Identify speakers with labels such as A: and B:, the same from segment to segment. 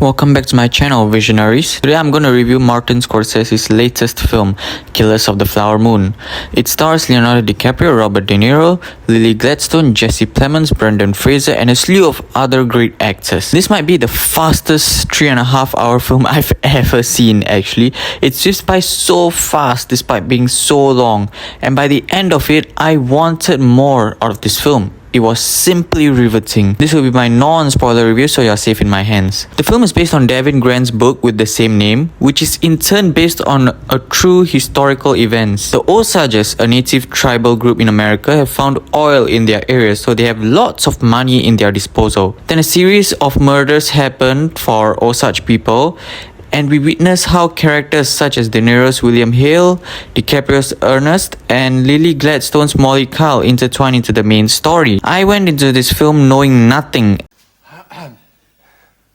A: Welcome back to my channel, Visionaries. Today I'm going to review Martin Scorsese's latest film, Killers of the Flower Moon. It stars Leonardo DiCaprio, Robert De Niro, Lily Gladstone, Jesse Plemons, Brendan Fraser, and a slew of other great actors. This might be the fastest 3.5-hour film I've ever seen, actually. It sweeps by so fast despite being so long, and by the end of it, I wanted more out of this film. It was simply riveting. This will be my non-spoiler review, so you're safe in my hands. The film is based on David Grant's book with the same name, which is in turn based on a true historical events. The Osages, a native tribal group in America, have found oil in their area, so they have lots of money in their disposal. Then a series of murders happen for Osage people, and we witness how characters such as De Niro's William Hale, DiCaprio's Ernest, and Lily Gladstone's Molly Kyle intertwine into the main story. I went into this film knowing nothing.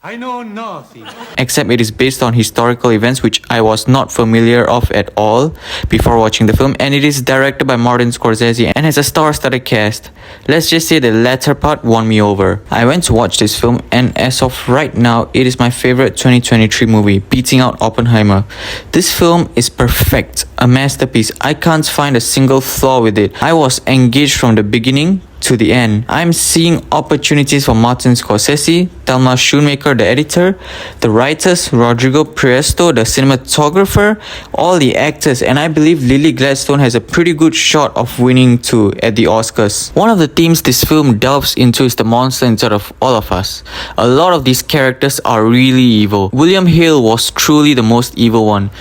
B: I know nothing.
A: Except it is based on historical events which I was not familiar of at all before watching the film, and it is directed by Martin Scorsese and has a star-studded cast. Let's just say the latter part won me over. I went to watch this film, and as of right now, it is my favorite 2023 movie, beating out Oppenheimer. This film is perfect, a masterpiece. I can't find a single flaw with it. I was engaged from the beginning to the end. I'm seeing opportunities for Martin Scorsese, Thelma Schoonmaker, the editor, the writers, Rodrigo Prieto, the cinematographer, all the actors, and I believe Lily Gladstone has a pretty good shot of winning too at the Oscars. One of the themes this film delves into is the monster inside of all of us. A lot of these characters are really evil. William Hale was truly the most evil one.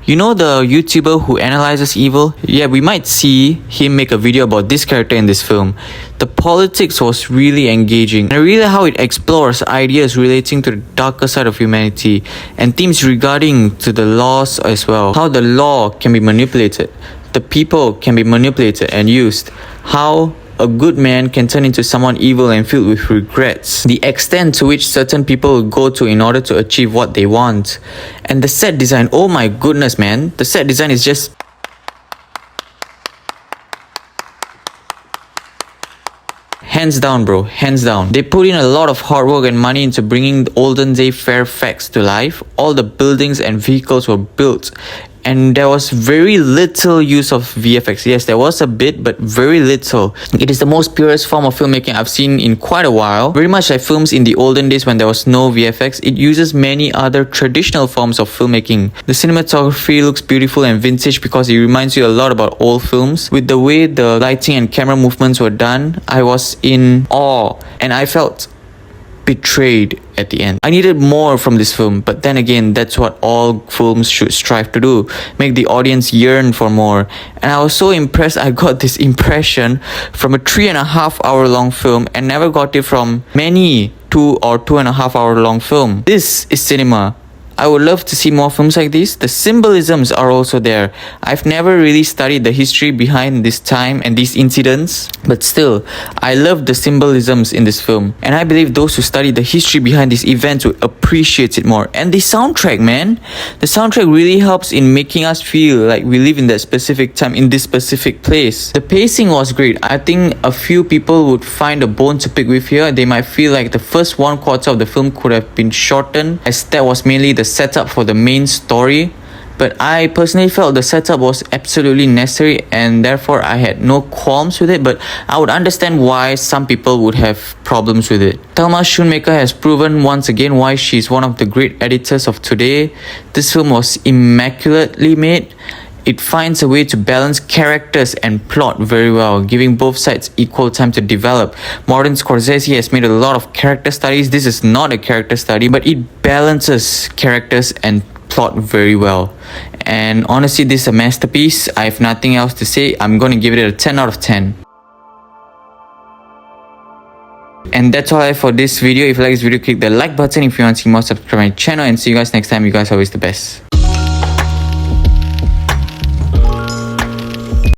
A: You know the YouTuber who analyzes evil? Yeah, we might see him make a video about this character in this film. The politics was really engaging, and I really how it explores ideas relating to the darker side of humanity and themes regarding to the laws as well. How the law can be manipulated, the people can be manipulated and used, how a good man can turn into someone evil and filled with regrets. The extent to which certain people will go to in order to achieve what they want. And the set design, oh my goodness man, the set design is just hands down, bro, hands down. They put in a lot of hard work and money into bringing the olden day Fairfax to life. All the buildings and vehicles were built, and there was very little use of VFX. Yes, there was a bit, but very little. It is the most purest form of filmmaking I've seen in quite a while. Very much like films in the olden days when there was no VFX, it uses many other traditional forms of filmmaking. The cinematography looks beautiful and vintage because it reminds you a lot about old films. With the way the lighting and camera movements were done, I was in awe, and I felt betrayed at the end. I needed more from this film, but then again, that's what all films should strive to do, make the audience yearn for more. And I was so impressed I got this impression from a 3.5-hour long film and never got it from many 2 or 2.5 hour long film. This is cinema. I would love to see more films like this. The symbolisms are also there. I've never really studied the history behind this time and these incidents, but still, I love the symbolisms in this film. And I believe those who study the history behind these events would appreciate it more. And the soundtrack, man. The soundtrack really helps in making us feel like we live in that specific time, in this specific place. The pacing was great. I think a few people would find a bone to pick with here. They might feel like the first 1/4 of the film could have been shortened, as that was mainly the setup for the main story, but I personally felt the setup was absolutely necessary, and therefore I had no qualms with it, but I would understand why some people would have problems with it. Thelma Schoonmaker has proven once again why she's one of the great editors of today. This film was immaculately made. It finds a way to balance characters and plot very well, giving both sides equal time to develop. Martin Scorsese has made a lot of character studies. This is not a character study, but it balances characters and plot very well. And honestly, this is a masterpiece. I have nothing else to say. I'm going to give it a 10 out of 10. And that's all I have for this video. If you like this video, click the like button. If you want to see more, subscribe to my channel. And see you guys next time. You guys are always the best.